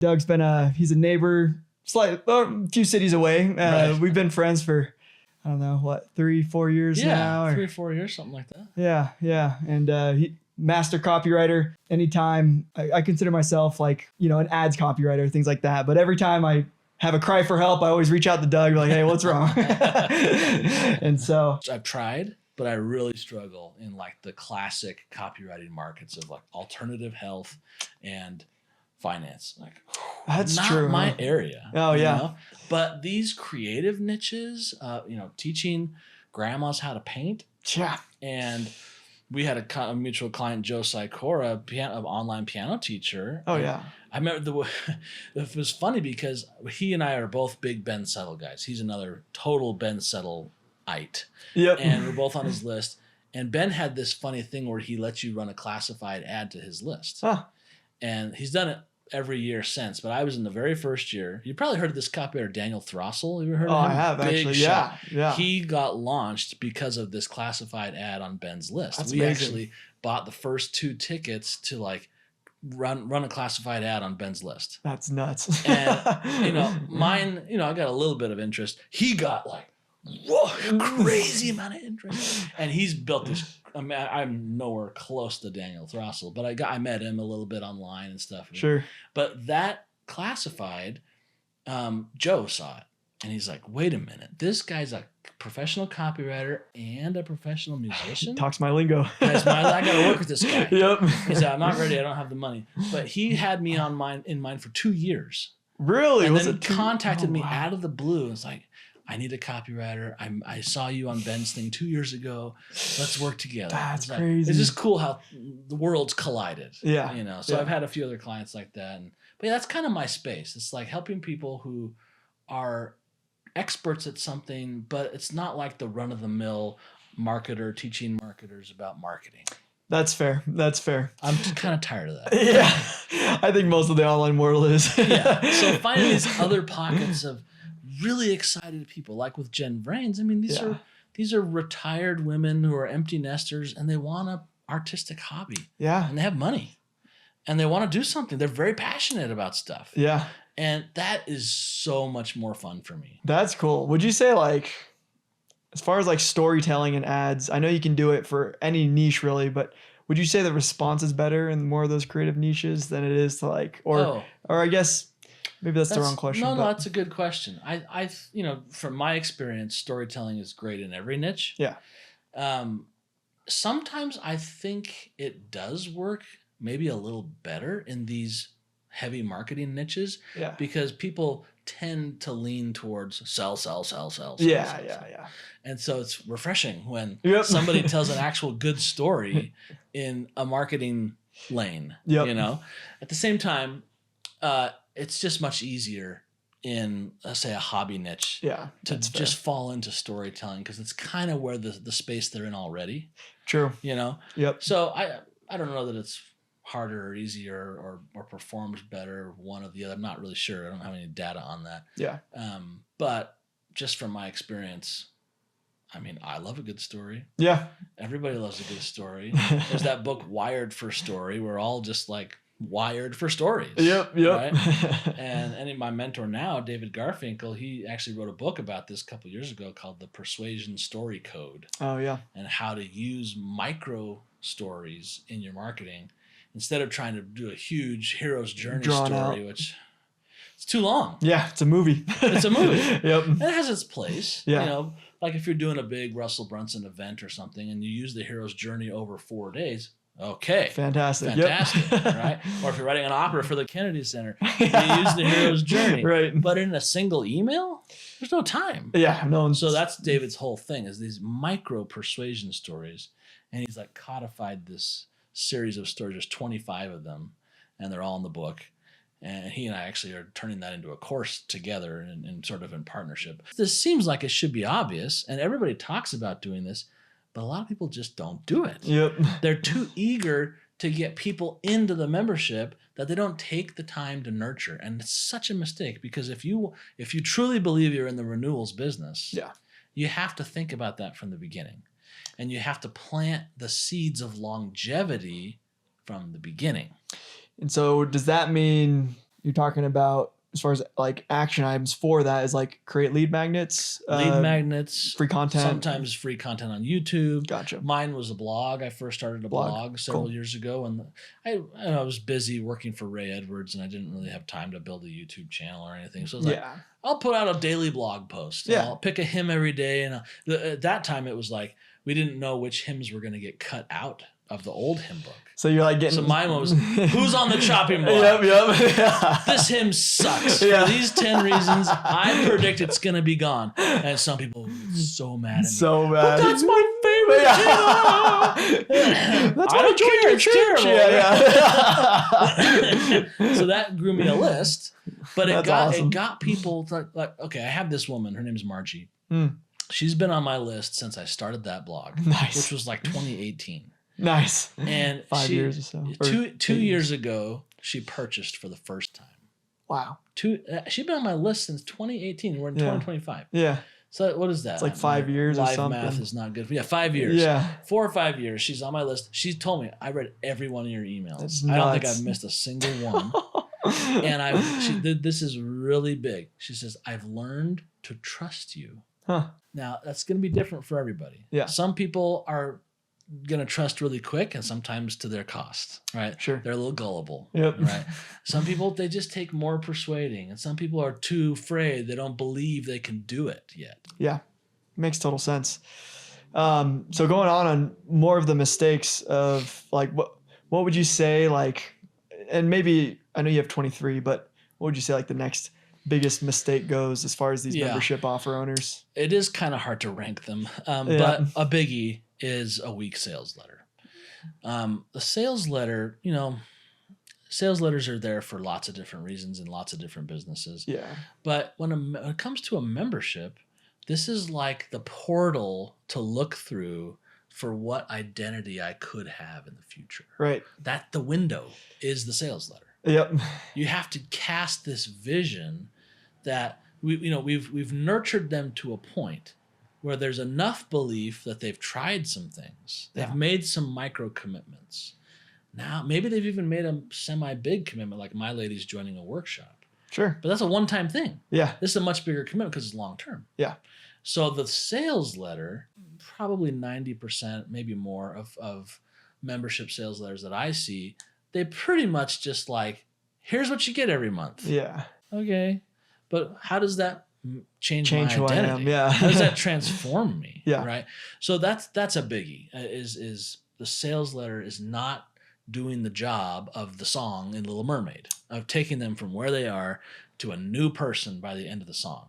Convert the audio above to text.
Doug's been he's a neighbor, a few cities away. Right. We've been friends for, I don't know, what, 3-4 years now? Yeah, 3 or 4 years, something like that. Yeah. And he master copywriter. Anytime I consider myself like, an ads copywriter, things like that. But every time I have a cry for help, I always reach out to Doug, like, hey, what's wrong? And so I've tried, but I really struggle in like the classic copywriting markets of like alternative health and finance. Like, that's not true. my area. Oh, yeah. Know? But these creative niches, teaching grandmas how to paint. Yeah. And we had a mutual client, Joe Sikora, an online piano teacher. Oh, yeah. I remember it was funny because he and I are both big Ben Settle guys. He's another total Ben Settle-ite. Yep. And we're both on his list. And Ben had this funny thing where he lets you run a classified ad to his list. Huh. And he's done it every year since. But I was in the very first year. You probably heard of this copywriter, Daniel Throssell. Have you ever heard of him? I have, Big actually. shot. Yeah. He got launched because of this classified ad on Ben's list. That's we amazing. actually bought the first 2 tickets to like run a classified ad on Ben's list. That's nuts. And mine, I got a little bit of interest. He got like, whoa, crazy amount of interest. And he's built this. I mean, I'm nowhere close to Daniel Throssell, but I met him a little bit online and stuff. Sure. But that classified, Joe saw it. And he's like, wait a minute, this guy's a professional copywriter and a professional musician? Talks my lingo. I got to work with this guy. Yep. He said, I'm not ready. I don't have the money. But he had me in mind for 2 years. Really? And Was then it contacted me wow. out of the blue. It's like, I need a copywriter. I saw you on Ben's thing 2 years ago. Let's work together. That's it's crazy. It's just cool how the worlds collided. Yeah. So I've had a few other clients like that. But yeah, that's kind of my space. It's like helping people who are experts at something, but it's not like the run-of-the-mill marketer teaching marketers about marketing. That's fair. I'm kind of tired of that. Yeah. I think most of the online world is. Yeah. So finding these other pockets of really excited people, like with Jen Vrains. I mean, these are retired women who are empty nesters and they want an artistic hobby. Yeah. And they have money and they want to do something. They're very passionate about stuff. Yeah. And that is so much more fun for me. That's cool. Would you say like, as far as like storytelling and ads, I know you can do it for any niche really, but would you say the response is better in more of those creative niches than it is to like, or I guess maybe that's the wrong question. No, that's a good question. I from my experience, storytelling is great in every niche. Yeah. Sometimes I think it does work maybe a little better in these heavy marketing niches. Yeah. Because people tend to lean towards sell. Yeah. And so it's refreshing when Yep. somebody tells an actual good story in a marketing lane. Yep. At the same time, it's just much easier in, let's say, a hobby niche to just fall into storytelling because it's kind of where the space they're in already. True. Yep. So I don't know that it's harder or easier or performs better one or the other. I'm not really sure. I don't have any data on that. Yeah. But just from my experience, I mean, I love a good story. Yeah. Everybody loves a good story. There's that book Wired for Story. We're all just like wired for stories. Yep. Right? And my mentor now, David Garfinkel, he actually wrote a book about this a couple of years ago called The Persuasion Story Code. Oh, yeah. And how to use micro stories in your marketing instead of trying to do a huge hero's journey story, which it's too long. Yeah, it's a movie. It's a movie. Yep. And it has its place. Yeah. Like if you're doing a big Russell Brunson event or something and you use the hero's journey over 4 days, okay. Fantastic. Right? Or if you're writing an opera for the Kennedy Center, you use the hero's journey. Right. But in a single email, there's no time. Yeah. No. So that's David's whole thing is these micro persuasion stories. And he's like codified this series of stories. There's 25 of them, and they're all in the book. And he and I actually are turning that into a course together and sort of in partnership. This seems like it should be obvious, and everybody talks about doing this, but a lot of people just don't do it. Yep. They're too eager to get people into the membership that they don't take the time to nurture. And it's such a mistake because if you truly believe you're in the renewals business, you have to think about that from the beginning. And you have to plant the seeds of longevity from the beginning. And so does that mean you're talking about as far as like action items for that is like create lead magnets, Lead magnets, free content, sometimes free content on YouTube. Gotcha. Mine was a blog. I first started a blog several years ago, and I was busy working for Ray Edwards, and I didn't really have time to build a YouTube channel or anything. So I was like, I'll put out a daily blog post. Yeah. I'll pick a hymn every day, and at that time it was like we didn't know which hymns were going to get cut out of the old hymn book. So you're like getting... So mine was, who's on the chopping block? Yep. This hymn sucks. For these 10 reasons, I predict it's going to be gone. And some people get so mad at me. So mad. But that's my favorite hymn. That's why I joined your church. So that grew me a list. But it got people like, okay, I have this woman. Her name is Margie. She's been on my list since I started that blog, which was like 2018. Nice. And 5 years or so. Two years ago, she purchased for the first time. Wow. She's been on my list since 2018. We're in 2025. Yeah. So what is that? It's like 5 years or something. Live math is not good. Yeah, 5 years. Yeah. 4 or 5 years. She's on my list. She told me, I read every one of your emails. I don't think I've missed a single one. And this is really big. She says, I've learned to trust you. Huh. Now, that's going to be different for everybody. Yeah. Some people are going to trust really quick and sometimes to their cost, right? Sure. They're a little gullible, yep. Right? Some people, they just take more persuading, and some people are too afraid. They don't believe they can do it yet. Yeah. Makes total sense. So going on more of the mistakes of like, what would you say, like, and maybe I know you have 23, but what would you say like the next biggest mistake goes as far as these membership offer owners? It is kind of hard to rank them. But a biggie is a weak sales letter. The sales letter, sales letters are there for lots of different reasons in lots of different businesses. Yeah. But when it comes to a membership, this is like the portal to look through for what identity I could have in the future. Right. That the window is the sales letter. Yep. You have to cast this vision that we've nurtured them to a point where there's enough belief that they've tried some things. They've made some micro commitments. Now, maybe they've even made a semi-big commitment, like my lady's joining a workshop. Sure. But that's a one-time thing. Yeah. This is a much bigger commitment because it's long-term. Yeah. So the sales letter, probably 90%, maybe more of membership sales letters that I see, they pretty much just like, here's what you get every month. Yeah. Okay. But how does that change my who identity? I am. Yeah. How does that transform me? Yeah. Right. So that's a biggie. Is the sales letter is not doing the job of the song in Little Mermaid, of taking them from where they are to a new person by the end of the song.